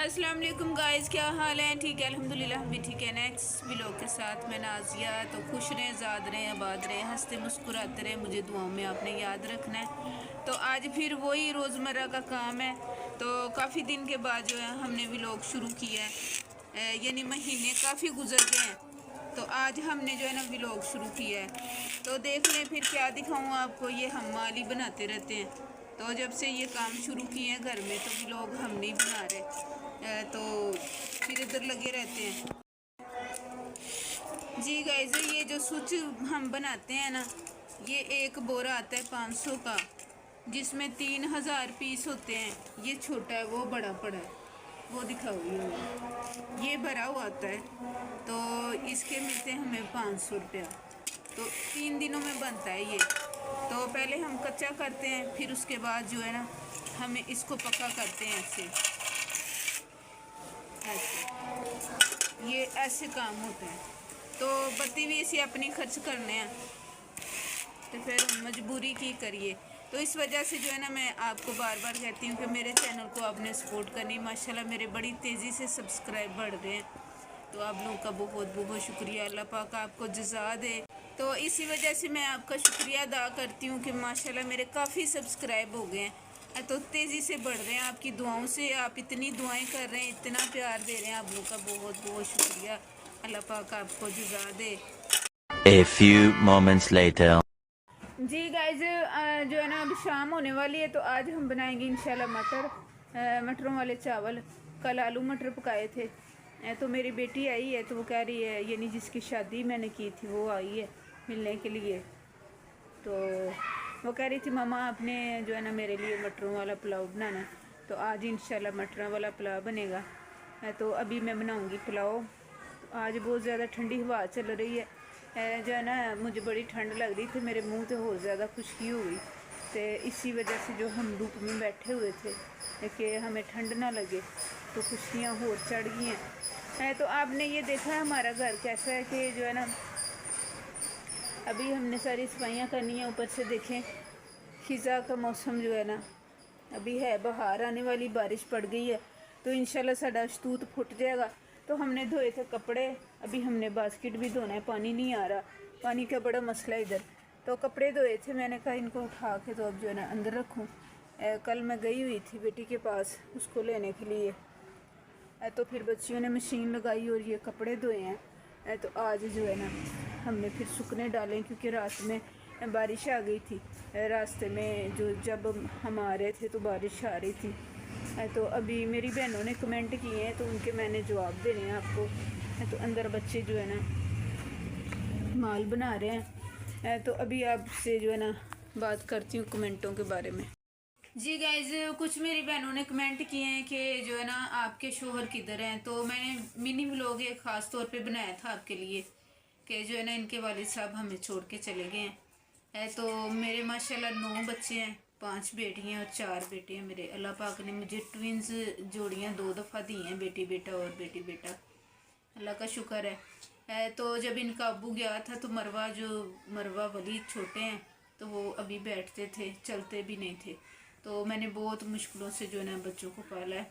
अस्सलाम वालेकुम गाइस, क्या हाल है? ठीक है अल्हम्दुलिल्लाह, हम भी ठीक है। नेक्स्ट व्लॉग के साथ मैं नाजिया। तो खुश रहें, ज़ाद रहें, आबाद रहें, हंसते मुस्कुराते रहें। मुझे दुआओं में आपने याद रखना है। तो आज फिर वही रोज़मर्रा का काम है। तो काफ़ी दिन के बाद जो है हमने व्लॉग शुरू किया है, यानी महीने काफ़ी गुजर गए हैं। तो आज हमने जो है ना व्लॉग शुरू किया है। तो देख लें फिर क्या दिखाऊँ आपको। ये हम माली बनाते रहते हैं। तो जब से ये काम शुरू किए हैं घर में, तो व्लॉग हम नहीं बना रहे, तो फिर इधर लगे रहते हैं। जी गाइस, ये जो स्विच हम बनाते हैं ना, ये एक बोरा आता है 500 का, जिसमें 3000 पीस होते हैं। ये छोटा है, वो बड़ा पड़ा है, वो दिखाओ। ये भरा हुआ आता है, तो इसके मिलते हैं हमें 500 रुपया। तो 3 दिनों में बनता है ये। तो पहले हम कच्चा करते हैं, फिर उसके बाद जो है ना हमें इसको पक्का करते हैं। ऐसे ये ऐसे काम होता है। तो बत्ती भी इसे अपनी खर्च करने हैं, तो फिर मजबूरी की करिए। तो इस वजह से जो है ना मैं आपको बार बार कहती हूँ कि मेरे चैनल को आपने सपोर्ट करनी। माशाल्लाह मेरे बड़ी तेज़ी से सब्सक्राइब बढ़ रहे हैं, तो आप लोगों का बहुत बहुत शुक्रिया। अल्लाह पाक आपको जज़ा दे। तो इसी वजह से मैं आपका शुक्रिया अदा करती हूँ कि माशाल्लाह मेरे काफ़ी सब्सक्राइब हो गए हैं, तो तेज़ी से बढ़ रहे हैं आपकी दुआओं से। आप इतनी दुआएं कर रहे हैं, इतना प्यार दे रहे हैं, आप लोगों का बहुत बहुत शुक्रिया। अल्लाह पाक आपको जज़ा दे। A few moments later. जी गाइज, जो है ना अब शाम होने वाली है, तो आज हम बनाएंगे इंशाल्लाह मटरों वाले चावल। कल आलू मटर पकाए थे। तो मेरी बेटी आई है, तो वो कह रही है, यानी जिसकी शादी मैंने की थी वो आई है मिलने के लिए। तो वो कह रही थी मामा आपने जो है ना मेरे लिए मटरों वाला पुलाव बनाना है। तो आज इंशाल्लाह मटरों वाला पुलाव बनेगा। तो अभी मैं बनाऊंगी पुलाव। तो आज बहुत ज़्यादा ठंडी हवा चल रही है, जो है ना मुझे बड़ी ठंड लग रही थी, मेरे मुंह तो और ज़्यादा खुश्की हो गई। तो इसी वजह से जो हम धूप में बैठे हुए थे कि हमें ठंड ना लगे, तो खुश्कियाँ और चढ़ गई हैं। तो आपने ये देखा है हमारा घर कैसा है कि जो है ना अभी हमने सारी सफाइयाँ करनी है। ऊपर से देखें खिज़ा का मौसम जो है ना अभी है, बाहर आने वाली, बारिश पड़ गई है। तो इंशाल्लाह साड़ा शतूत फुट जाएगा। तो हमने धोए थे कपड़े, अभी हमने बास्केट भी धोना है, पानी नहीं आ रहा, पानी का बड़ा मसला इधर। तो कपड़े धोए थे, मैंने कहा इनको उठा के तो अब जो है ना अंदर रखूँ। कल मैं गई हुई थी बेटी के पास उसको लेने के लिए। तो फिर बच्चियों ने मशीन लगाई और ये कपड़े धोए हैं। तो आज जो है ना हमने फिर सूखने डाले, क्योंकि रात में बारिश आ गई थी। रास्ते में जो जब हम आ रहे थे तो बारिश आ रही थी। तो अभी मेरी बहनों ने कमेंट किए हैं, तो उनके मैंने जवाब देने हैं आपको। तो अंदर बच्चे जो है ना माल बना रहे हैं। तो अभी आपसे जो है ना बात करती हूँ कमेंटों के बारे में। जी गाइज, कुछ मेरी बहनों ने कमेंट किए हैं कि जो है ना आपके शोहर किधर हैं। तो मैंने मिनी व्लॉग एक ख़ास तौर पे बनाया था आपके लिए कि जो है ना इनके वालिद साहब हमें छोड़ के चले गए हैं। तो मेरे माशाल्लाह 9 बच्चे हैं, 5 बेटियां और 4 बेटे हैं मेरे। अल्लाह पाक ने मुझे ट्विंस जोड़ियां 2 दफ़ा दी हैं, बेटी बेटा और बेटी बेटा। अल्लाह का शुक्र है। तो जब इनका अब्बू गया था, तो मरवा वली छोटे हैं, तो वो अभी बैठते थे, चलते भी नहीं थे। तो मैंने बहुत मुश्किलों से जो है ना बच्चों को पाला है।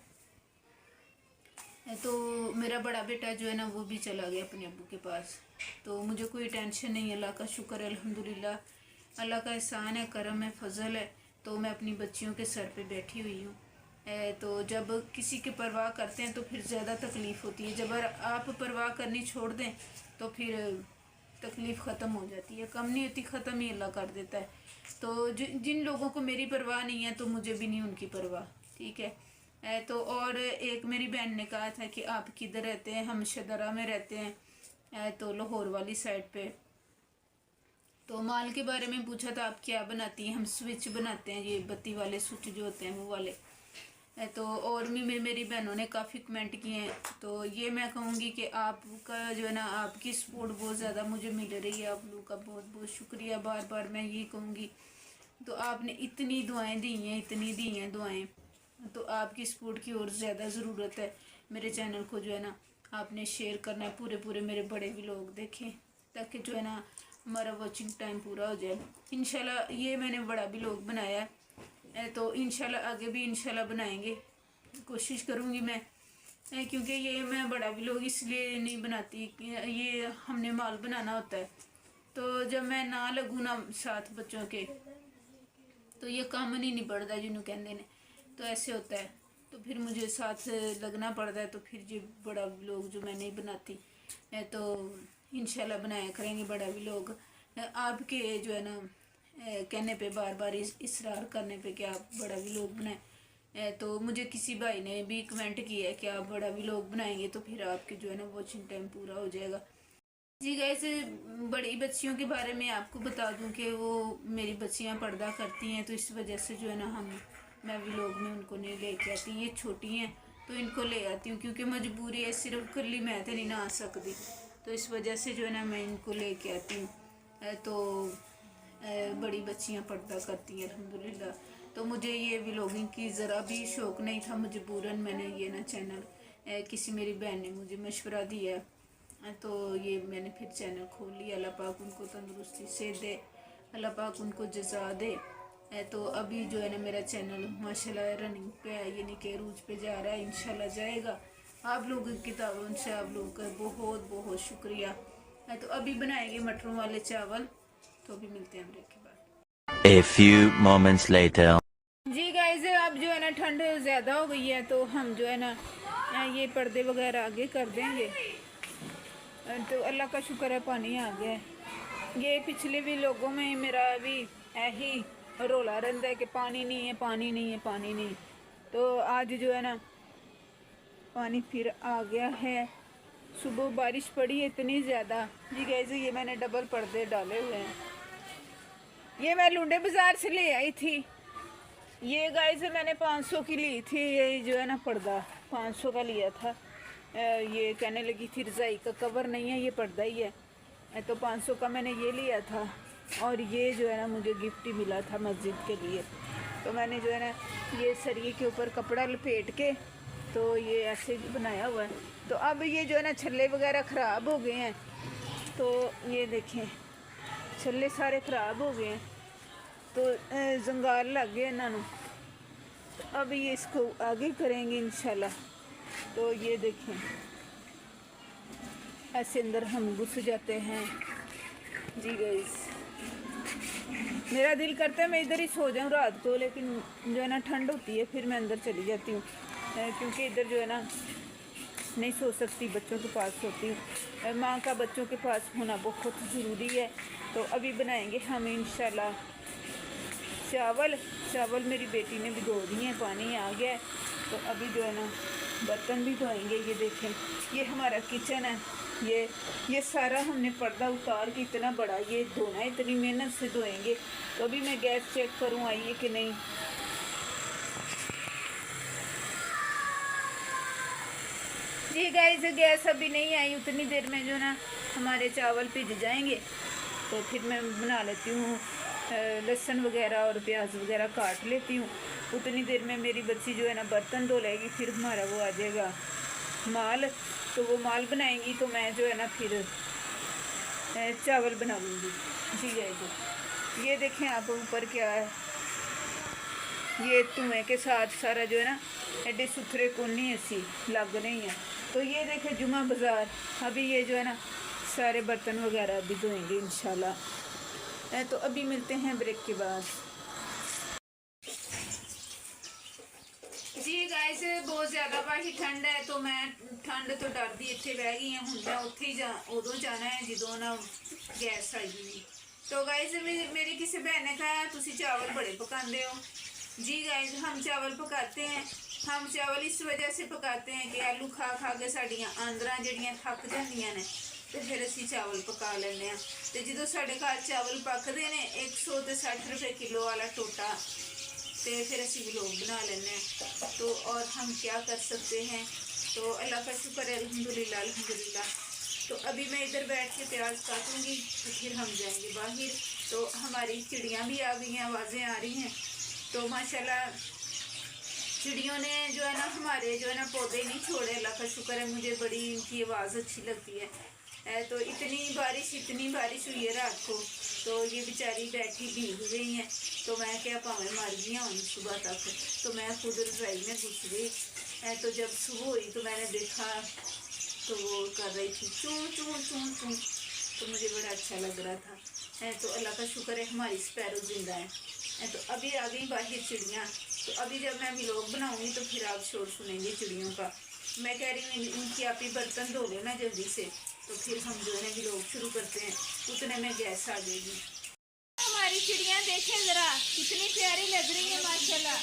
तो मेरा बड़ा बेटा जो है ना वो भी चला गया अपने अब्बू के पास। तो मुझे कोई टेंशन नहीं है, अल्लाह का शुक्र है, अल्हम्दुलिल्लाह। अल्लाह का एहसान है, करम है, फजल है। तो मैं अपनी बच्चियों के सर पे बैठी हुई हूँ। तो जब किसी की परवाह करते हैं तो फिर ज़्यादा तकलीफ़ होती है। जब आप परवाह करनी छोड़ दें तो फिर तकलीफ़ ख़त्म हो जाती है, कम नहीं होती, ख़त्म ही अल्लाह कर देता है। तो जिन लोगों को मेरी परवाह नहीं है, तो मुझे भी नहीं उनकी परवाह, ठीक है। तो और एक मेरी बहन ने कहा था कि आप किधर रहते हैं, हम शदरा में रहते हैं, तो लाहौर वाली साइड पे। तो माल के बारे में पूछा था, आप क्या बनाती हैं? हम स्विच बनाते हैं, ये बत्ती वाले स्विच जो होते हैं वो वाले। तो और भी मेरी बहनों ने काफ़ी कमेंट किए हैं। तो ये मैं कहूँगी कि आपका जो है ना आपकी सपोर्ट बहुत ज़्यादा मुझे मिल रही है, आप लोगों का बहुत बहुत शुक्रिया। बार बार मैं ये कहूँगी। तो आपने इतनी दुआएं दी हैं, इतनी दी हैं दुआएं, तो आपकी सपोर्ट की और ज़्यादा ज़रूरत है। मेरे चैनल को जो है ना आपने शेयर करना है, पूरे मेरे बड़े व्लॉग देखें, ताकि जो है ना हमारा वॉचिंग टाइम पूरा हो जाए। इंशाल्लाह ये मैंने बड़ा व्लॉग बनाया है, तो इंशाल्लाह आगे भी इंशाल्लाह बनाएंगे, कोशिश करूँगी मैं क्योंकि ये मैं बड़ा व्लॉग इसलिए नहीं बनाती, ये हमने माल बनाना होता है, तो जब मैं ना लगूँ ना साथ बच्चों के तो ये काम नहीं निबड़ता जिन्हों कहते ने, तो ऐसे होता है। तो फिर मुझे साथ लगना पड़ता है, तो फिर ये बड़ा व्लॉग जो मैं नहीं बनाती, तो इंशाल्लाह बनाया करेंगे बड़ा व्लॉग। आपके जो है ना कहने पे, बार बार इसरार करने पे कि आप बड़ा व्लॉग बनाएं, तो मुझे किसी भाई ने भी कमेंट किया है कि आप बड़ा व्लॉग बनाएंगे तो फिर आपके जो है ना वॉचिंग टाइम पूरा हो जाएगा। जी गाइस, बड़ी बच्चियों के बारे में आपको बता दूं कि वो मेरी बच्चियां पर्दा करती हैं, तो इस वजह से जो है ना मैं व्लॉग में उनको नहीं लेके आती। ये छोटी हैं तो इनको ले आती हूँ, क्योंकि मजबूरी है, सिर्फ कली मैं तो नहीं ना आ सकती, तो इस वजह से जो है ना मैं इनको लेके आती हूँ। तो बड़ी बच्चियां पर्दा करती हैं अल्हम्दुलिल्लाह। तो मुझे ये व्लॉगिंग की ज़रा भी शौक़ नहीं था, मजबूरन मैंने ये ना चैनल किसी मेरी बहन ने मुझे मशवरा दिया, तो ये मैंने फिर चैनल खोल लिया। अल्लाह पाक उनको तंदुरुस्ती से दे, अल्लाह पाक उनको जज़ा दे। तो अभी जो है ना मेरा चैनल माशाल्लाह रनिंग पे है, यानी कि रूज पे जा रहा है, इंशाल्लाह जाएगा। आप लोगों की ताउन से आप लोगों का बहुत बहुत शुक्रिया। तो अभी बनाएंगे मटरों वाले चावल, तो अभी मिलते हैं ब्रेक के बाद। A few moments later. जी गाइस, अब जो है ना ठंड ज़्यादा हो गई है, तो हम जो है ना ये पर्दे वगैरह आगे कर देंगे। तो अल्लाह का शुक्र है पानी आ गया है। ये पिछले भी लोगों में मेरा भी यही रोला रहता है कि पानी नहीं है, पानी नहीं है, पानी नहीं। तो आज जो है ना पानी फिर आ गया है। सुबह बारिश पड़ी है इतनी ज़्यादा। जी गाइस, ये मैंने डबल पर्दे डाले हुए हैं, ये मैं लुंडे बाज़ार से ले आई थी। ये गाइस मैंने 500 की ली थी, ये जो है ना पर्दा 500 का लिया था। ये कहने लगी थी रज़ाई का कवर नहीं है, ये पर्दा ही है। तो 500 का मैंने ये लिया था, और ये जो है ना मुझे गिफ्ट ही मिला था मस्जिद के लिए। तो मैंने जो है ना ये सरिये के ऊपर कपड़ा लपेट के तो ये ऐसे बनाया हुआ है। तो अब ये जो है ना छल्ले वगैरह ख़राब हो गए हैं, तो ये देखें छल्ले सारे ख़राब हो गए हैं, तो जंगाल लग गए इन्होंने। तो अब ये इसको आगे करेंगे इंशाल्लाह। तो ये देखें ऐसे अंदर हम घुस जाते हैं। जी गाइस, मेरा दिल करता है मैं इधर ही सो जाऊं रात को, लेकिन जो है ना ठंड होती है, फिर मैं अंदर चली जाती हूँ, क्योंकि इधर जो है ना नहीं सो सकती, बच्चों के पास सोती हूँ। माँ का बच्चों के पास होना बहुत ज़रूरी है। तो अभी बनाएंगे हम इंशाल्लाह चावल मेरी बेटी ने भिगो दिए हैं, पानी आ गया है। तो अभी जो है ना बर्तन भी धोएंगे। ये देखें, ये हमारा किचन है, ये सारा हमने पर्दा उतार के इतना बड़ा ये धोना है, इतनी मेहनत से धोएंगे। तो अभी मैं गैस चेक करूँ आई है कि नहीं। जी गाइस, गैस अभी नहीं आई, उतनी देर में जो ना हमारे चावल भिज जाएंगे। तो फिर मैं बना लेती हूँ, लहसुन वगैरह और प्याज वगैरह काट लेती हूँ। उतनी देर में मेरी बच्ची जो है ना बर्तन धो लेगी, फिर हमारा वो आ जाएगा माल, तो वो माल बनाएंगी, तो मैं जो है ना फिर चावल बना लूँगी। जी गाइस, ये देखें आप ऊपर क्या है, ये धुएँ के साथ सारा जो है ना एडे सुथरे कोनी ऐसी लग रही हैं। तो ये देखें जुमा बाज़ार, अभी ये जो है ना सारे बर्तन वगैरह भी धोएंगे इंशाल्लाह। तो अभी मिलते हैं ब्रेक के बाद। जी गाइस, बहुत ज़्यादा बाकी ठंड है, तो मैं ठंड तो डरदी इत्थे बह गई हूँ, हूँ मैं उत्थे ही उदों जाना है जो ना गैस आई हुई। तो गाइस मेरी किसी बहन ने कहा तुसी चावल बड़े पकाते हो। जी गाइस, हम चावल पकाते हैं। हम चावल इस वजह से पकाते हैं कि आलू खा खा के साड़ियाँ आंदरां जड़ियाँ थक जांदियां ने, तो फिर असी चावल पका लेंगे। तो जो साढ़े घर चावल पकते हैं 160 रुपये किलो वाला टोटा, तो फिर असी व्लॉग बना लें। तो और हम क्या कर सकते हैं, तो अल्लाह का शुक्र है, अल्हम्दुलिल्लाह अल्हम्दुलिल्लाह। तो अभी मैं इधर बैठ के प्याज काटूंगी, तो फिर हम जाएंगे बाहर। तो हमारी चिड़ियाँ भी आ गई हैं, आवाज़ें आ रही हैं। तो माशाल्लाह चिड़ियों ने जो है ना हमारे जो है ना पौधे नहीं छोड़े, अल्लाह का शुक्र है, मुझे बड़ी इनकी आवाज़ अच्छी लगती है। तो इतनी बारिश हुई है रात को, तो ये बेचारी बैठी भीग गई हैं। तो मैं क्या पावे मर गई हूँ सुबह तक, तो मैं खुद रजाई में घुस गई। तो जब सुबह हुई तो मैंने देखा तो वो कर रही थी चूं चूं चूं चूं, तो मुझे बड़ा अच्छा लग रहा था। तो अल्लाह का शुक्र है हमारी स्पैरो जिंदा है। तो अभी आ गई बाहर चिड़ियाँ। तो अभी जब मैं व्लॉग बनाऊंगी तो फिर आप शोर सुनेंगे चिड़ियों का। मैं कह रही हूँ उनकी आप ही बर्तन धो लेना जल्दी से, तो फिर हम जो है व्लॉग शुरू करते हैं। उतने में गैस आ जाएगी। हमारी चिड़ियाँ देखें जरा कितनी प्यारी लग रही है माशाल्लाह।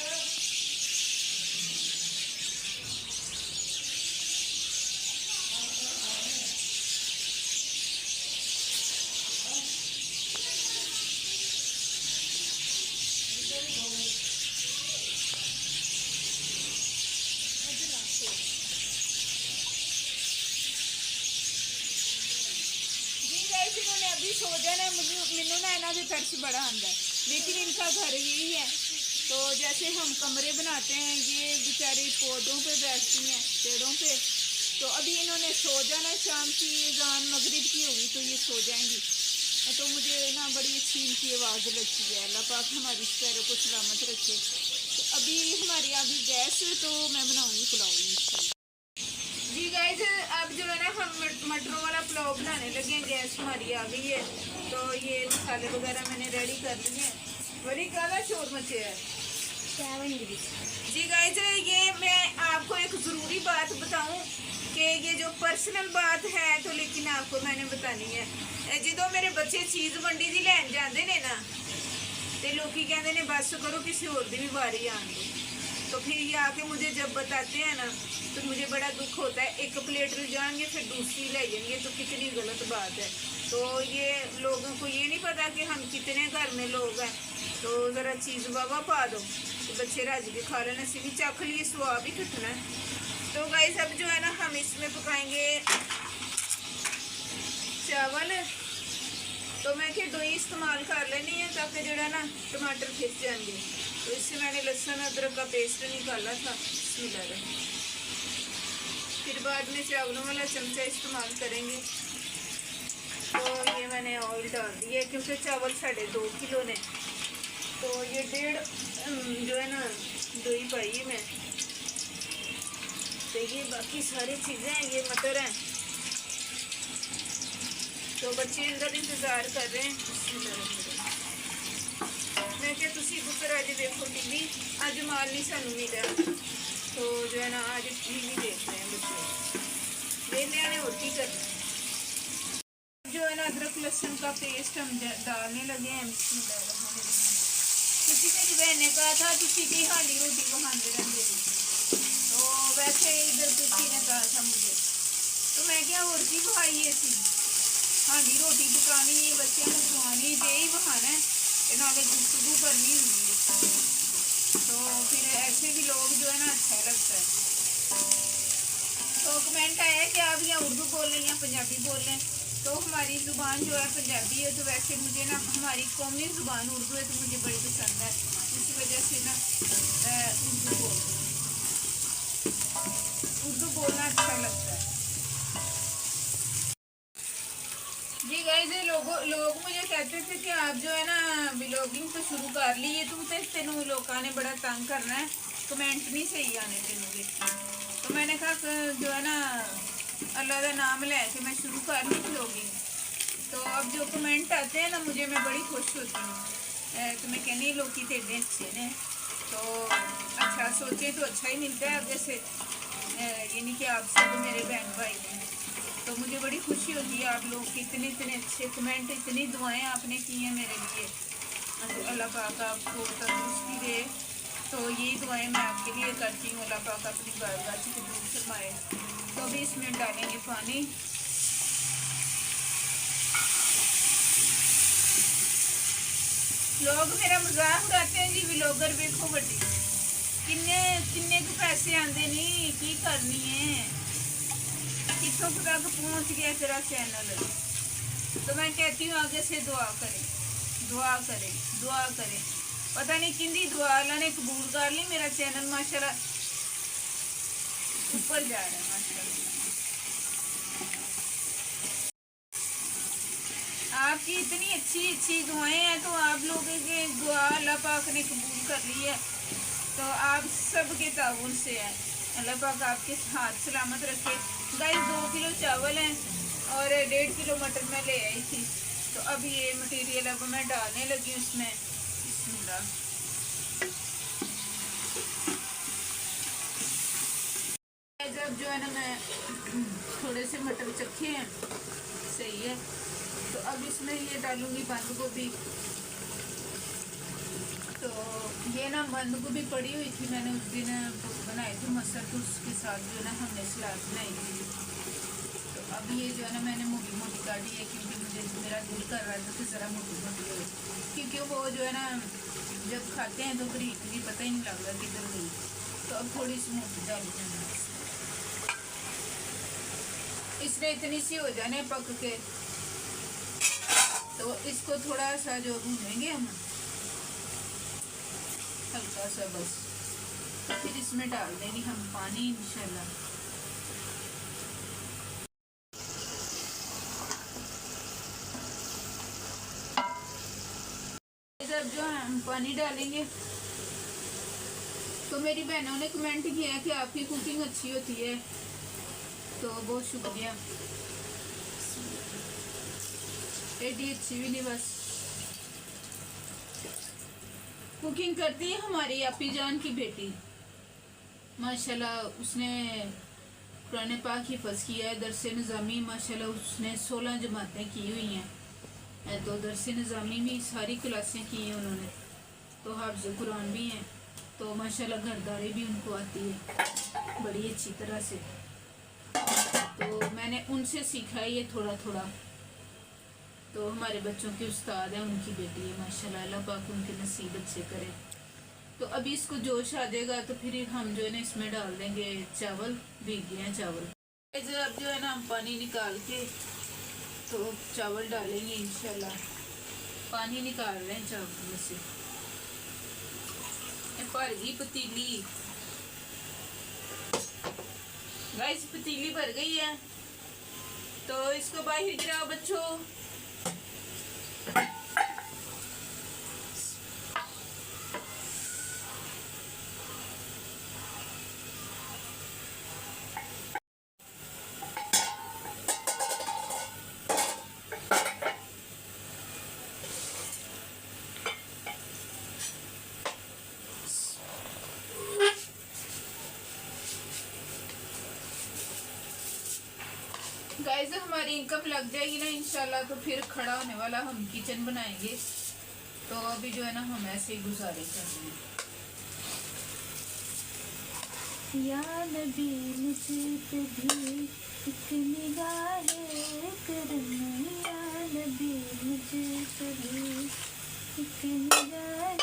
इन्होंने अभी सो जाना है। मैनू ना इन्हों की तरस बड़ा आंदा है, लेकिन इनका घर यही है। तो जैसे हम कमरे बनाते हैं, ये बेचारी पौधों पे बैठती हैं, पेड़ों पे। तो अभी इन्होंने सो जाना है। शाम की अज़ान मगरिब की होगी तो ये सो जाएंगी। तो मुझे ना बड़ी अच्छी इनकी आवाज़ लगती है। अल्लाह पाक हमारी पैरों को सलामत रखे। तो अभी हमारी आ गई गैस, तो मैं बनाऊँगी पुलाव। जी गाइस, अब जो है ना हम मटरों वाला पुलाव बनाने लगे हैं। गैस हमारी आ गई है। तो ये मसाले वगैरह मैंने रेडी कर लिए हैं। बड़ी काला शोर मचे है। जी गाइस, ये मैं आपको एक ज़रूरी बात बताऊं कि ये जो पर्सनल बात है तो लेकिन आपको मैंने बतानी है। जो मेरे बच्चे चीज़ मंडी दी लैन जाते ने ना, तो लोग कहते हैं बस करो किसी और की भी बारी आन दो। तो फिर ये आके मुझे जब बताते हैं ना तो मुझे बड़ा दुख होता है। एक प्लेट ले जाएंगे फिर दूसरी ले जाएंगे, तो कितनी गलत बात है। तो ये लोगों को ये नहीं पता कि हम कितने घर में लोग हैं। तो ज़रा चीज़ बाबा पा दो तो बच्चे राज भी खा लेना, सी भी चख लिए, स्वाद भी कटना है। तो गाइस अब जो है ना हम इसमें पकाएंगे चावल। तो मैं क्या डोई इस्तेमाल कर लेनी है ताकि जो है ना टमाटर खिंच जाएंगे। तो इससे मैंने लहसुन अदरक का पेस्ट निकाला था। फिर बाद में चावलों वाला चमचा इस्तेमाल करेंगे। तो ये मैंने ऑयल डाल दिया क्योंकि चावल 2.5 किलो ने, तो ये 1.5 जो है ना दही पाई है मैं। तो ये बाकी सारी चीज़ें हैं, ये मटर हैं। तो बच्चे अंदर इंतज़ार कर रहे हैं। मैं क्या तुसी पुत्र अज देखो टीवी, अज माल नहीं सानू मिला। तो जो है ना आज टीवी देख रहे हैं बच्चे, वेले ने और की करना। जो है ना अदरक लहसुन का पेस्ट हम डालने लगे हैं। किसी ने बहन ने कहा था किसी की हांडी रोटी बनाते रहते, तो वैसे इधर किसी ने कहा था मुझे, तो मैं क्या और की बहाई है सी हांडी रोटी पकानी, बच्चों को खवानी, तो यही बहाना है। नाले गुफ्तगू करनी होंगी, तो फिर ऐसे भी लोग जो है ना अच्छा लगता है। तो कमेंट आया है कि आप यहाँ उर्दू बोल रहे हैं या पंजाबी बोल रहे हैं। तो हमारी ज़ुबान जो है पंजाबी है, तो वैसे मुझे ना हमारी कौमी ज़ुबान उर्दू है, तो मुझे बड़ी पसंद है। इसी वजह से ना उर्दू बोलना अच्छा लगता है। जी गाइस, लोग मुझे कहते थे कि आप जो है ना व्लॉगिंग तो शुरू कर ली है, तुम तेन लोगों ने बड़ा तंग करना है, कमेंट नहीं सही आने तेन। तो मैंने कहा जो है ना अल्लाह का नाम लेके मैं शुरू कर ली व्लॉगिंग। तो अब जो कमेंट आते हैं ना मुझे, मैं बड़ी खुश होती हूँ। तो मैं कहनी लोग तो एडे अच्छे ने, तो अच्छा सोचे तो अच्छा ही मिलता है आगे से। ये नहीं कि आप सब मेरे बहन भाई हैं। तो मुझे बड़ी खुशी होती है आप लोग इतने इतने अच्छे कमेंट, इतनी दुआएं आपने की हैं मेरे लिए। तो अल्लाह पाक आपको तंदुरुस्ती दे। तो यही दुआएं मैं आपके लिए करती हूँ, अल्लाह पाक अपनी बारगाह से कबूल फरमाए। तो अभी इसमें डालेंगे पानी। लोग मेरा मजाक उड़ाते हैं जी, व्लॉगर देखो बड़ी किन्ने को पैसे आते नहीं, की करनी है, कितों तक पहुंच गया तेरा चैनल। तो मैं कहती हूँ आगे से दुआ करें, दुआ करें, दुआ करें। पता नहीं किंदी दुआ अल्लाह ने कबूल कर ली। मेरा चैनल माशाल्लाह ऊपर जा रहा है माशाल्लाह। आपकी इतनी अच्छी अच्छी दुआएं हैं, तो आप लोगों की दुआ अल्लाह पाक ने कबूल कर ली है। तो आप सबके ताउन से है। अल्लाह पाक आपके हाथ सलामत रखे। गाइस 2 किलो चावल हैं और 1.5 किलो मटर मैं ले आई थी। तो अब ये मटेरियल अब मैं डालने लगी उसमें। बिस्मिल्लाह। जब जो है ना मैं थोड़े से मटर चखे हैं, सही है, तो अब इसमें ये डालूंगी बंद गोभी। तो ये ना बंद गोभी पड़ी हुई थी, मैंने उस दिन बनाए थे मसर, तो उसके साथ जो है ना हमने सलाद बनाई थी। तो अब ये जो है ना मैंने मोटी मोटी काटी है, क्योंकि मुझे मेरा दिल कर रहा था कि ज़रा मोटी मोटी हो, क्योंकि वो जो है ना जब खाते हैं तो बारीक भी पता ही नहीं लगता किधर गई। तो अब थोड़ी सी मोटी डाली जाना, इसने इतनी सी हो जाने पक के। तो इसको थोड़ा सा जो भूनेंगे हम, हल्का सा बस, तो फिर इसमें डाल देंगे हम पानी इंशाल्लाह। जब जो हम पानी डालेंगे, तो मेरी बहनों ने कमेंट किया कि आपकी कुकिंग अच्छी होती है, तो बहुत शुक्रिया। एडी अच्छी भी नहीं, बस कुकिंग करती है हमारी आपी जान की बेटी, माशाल्लाह। उसने कुरान पाक हिफ़्ज़ किया है, दरस निज़ामी माशाल्लाह उसने 16 जमातें की हुई हैं। तो दरस निज़ामी भी सारी क्लासें की हैं उन्होंने, तो हाफ़िज़ कुरान भी हैं। तो माशाल्लाह घरदारी भी उनको आती है बड़ी अच्छी तरह से। तो मैंने उनसे सीखा है ये थोड़ा थोड़ा। तो हमारे बच्चों की उस्ताद है उनकी बेटी है माशाल्लाह, अल्लाह पाक उनके नसीब अच्छे करे। तो अभी इसको जोश आ जाएगा, तो फिर हम जो है ना इसमें डाल देंगे चावल, भीग गए हैं चावल। अब जो है ना हम पानी निकाल के तो चावल डालेंगे इंशाल्लाह। पानी निकाल रहे हैं चावल में से, भर गई पतीली। गाइस पतीली भर गई है, तो इसको बाहर गिराओ बच्चों। गाइस हमारी इनकम लग जाएगी ना इंशाल्लाह, तो फिर खड़ा होने वाला हम किचन बनाएंगे। तो अभी जो है ना हम ऐसे ही गुजारे कर रहे हैं। या नबी मुझे कभी एक निगाह करना, या नबी मुझे कभी एक निगाह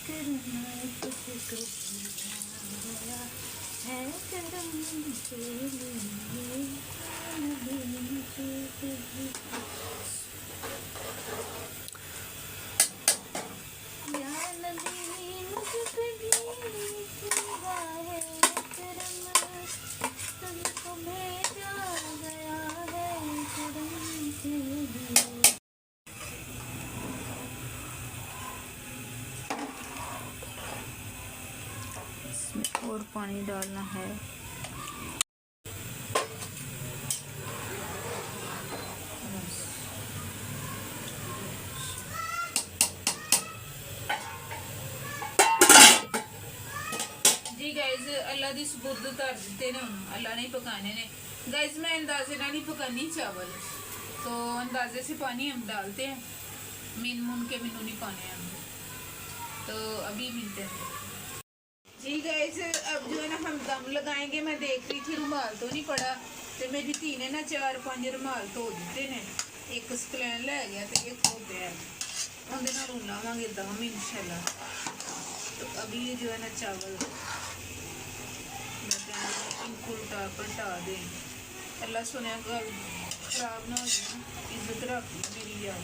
करना, तुझको गया है करम के लिए, या नबी मुझे कभी, या नबी मुझे कभी एक निगाह करम, तुझको भेजा गया है करम के लिए। इसमें और पानी डालना है। जी गाइस अल्लाह दी सुबुर्द कर दिते ने, अल्लाह ने पकाने ने। गाइस मैं अंदाजे ना नहीं पकानी चावल, तो अंदाजे से पानी हम डालते हैं, मीन मुन के मीनू नहीं पाने हम। तो अभी मिलते हैं जी गाइस। अब जो है ना हम दम लगाएंगे। मैं देख रही थी रुमाल तो नहीं पड़ा, तो मेरी धी ने ना 4-5 रुमाल धो दिते ने, एक स्कलैन लै गया तो ये खो गया, उनके नाल लावांगे दम इंशाल्लाह। तो अभी ये जो है ना चावल इनको उल्टा पलटा दें, अल्लाह सुने गल खराब ना हो जाए, इज्जत रख मेरी याद।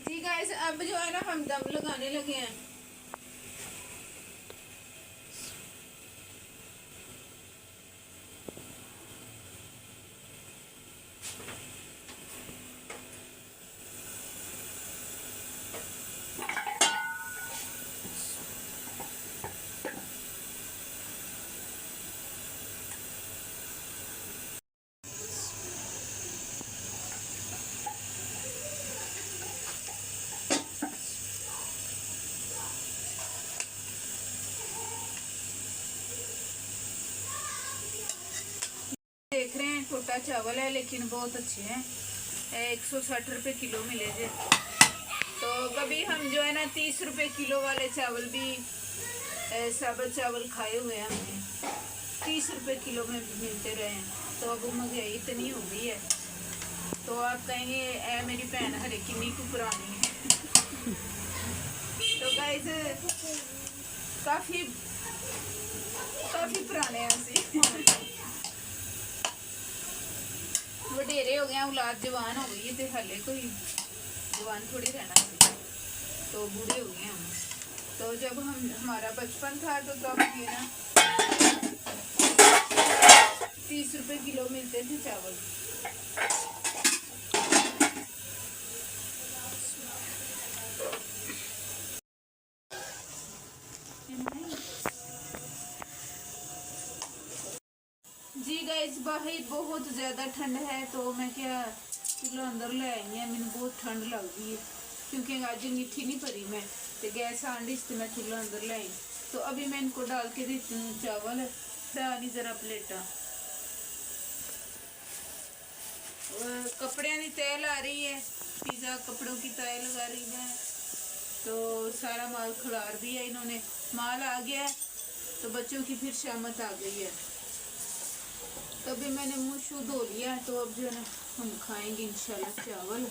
जी गाइस अब जो है ना हम दम लगाने लगे हैं। छोटा चावल है लेकिन बहुत अच्छे हैं। 160 रुपये किलो मिले थे। तो कभी हम जो है ना 30 रुपये किलो वाले चावल भी साबुत चावल खाए हुए हैं हमने, 30 रुपये किलो में मिलते रहे हैं। तो अब महंगाई इतनी हो गई है तो आप कहेंगे ए मेरी भैन हरे किन्नी को पुरानी है। तो गाइस काफ़ी पुराने हैं ਅਸੀਂ वडेरे हो गए, औलाद जवान हो गई है तो हले कोई जवान थोड़ी रहना है, तो बूढ़े हो गए हम। तो जब हमारा बचपन था तो तब ये ना 30 रुपये किलो मिलते थे चावल। जी गाइस बाहर बहुत ज़्यादा ठंड है तो मैं क्या चूल्हा अंदर ले आई है, मैंने बहुत ठंड लग गई है क्योंकि आज मिट्टी नहीं भरी मैं तो गैस आंडी से मैं चूल्हा अंदर ले आई। तो अभी मैं इनको डाल के देती हूँ चावल, डाली ज़रा प्लेटा। कपड़े की तय ला रही है, पिज़्ज़ा कपड़ों की तय लगा रही है। तो सारा माल खिलार दिया इन्होंने, माल आ गया तो बच्चों की फिर शामत आ गई है। तो अभी मैंने मुंह शू धो लिया है तो अब जो है ना हम खाएंगे इंशाल्लाह चावल।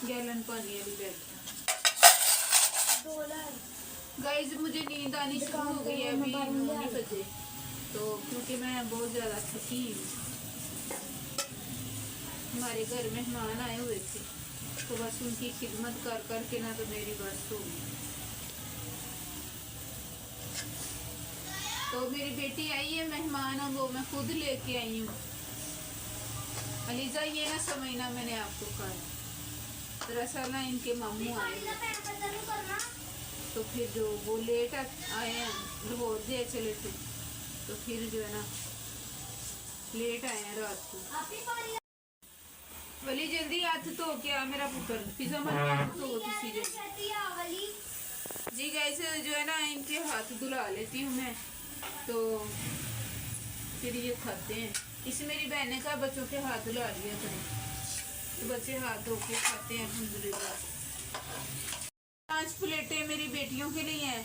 गैलन पानी अभी बैठा। गाइस मुझे नींद आनी शुरू हो गई है, अभी 9 बजे, तो क्योंकि मैं बहुत ज़्यादा थकी हूँ। हमारे घर मेहमान आए हुए थे तो बस उनकी खिदमत कर करके ना तो मेरी बस हो गई। तो मेरी बेटी आई है मेहमान, वो मैं खुद लेके आई हूँ। अलीजा ये ना समझना मैंने आपको कहा, दरअसल ना इनके मामू आए हैं तो फिर जो वो लेट आए हैं, लाहौर से चले थे तो फिर जो है ना लेट आए हैं रात को। वली जल्दी हाथ धो के आ मेरा पुत्र, पिज़्ज़ा मत हाथ धो किसी जल्दी। जी गाइस जो है ना इनके हाथ धुला लेती हूँ मैं तो फिर ये खाते हैं। इसे मेरी बहन ने कहा बच्चों के हाथ धुला लिया करें तो बच्चे हाथ धो के खाते हैं अल्हम्दुलिल्लाह। 5 प्लेटें मेरी बेटियों के लिए हैं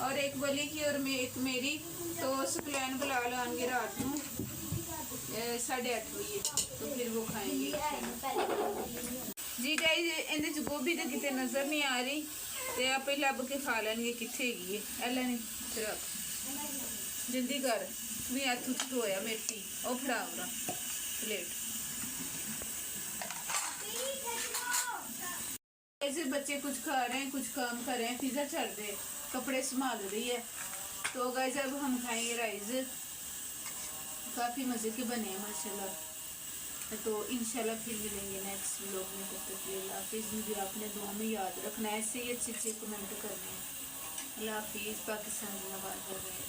और एक वली की और एक मेरी। तो सुकलैन बुला लाएंगे रात में 8:30 बजे तो फिर वो खाएंगे। जी गाइस इन्हें गोभी तो कितने नज़र नहीं आ रही तो आप ही लभ के खा लेंगे कितने हैगी है। एला नहीं रख जल्दी कर भी हथ उठ धोया मेथी और फड़ा प्लेट। ऐसे बच्चे कुछ खा रहे हैं कुछ काम कर रहे हैं, पिज़्ज़ा चल रहे हैं, कपड़े संभाल रही है। तो गाइस अब हम खाएंगे राइस, काफ़ी मज़े के बने हैं माशाल्लाह। तो इंशाल्लाह फिर मिलेंगे नेक्स्ट व्लॉग में, तब तक अल्लाह हाफिज़। मुझे आपने दुआ में याद रखना है, ऐसे ही अच्छे कमेंट करने हैं। अल्लाह हाफिज़, पाकिस्तान जिंदाबाद कर रहे हैं।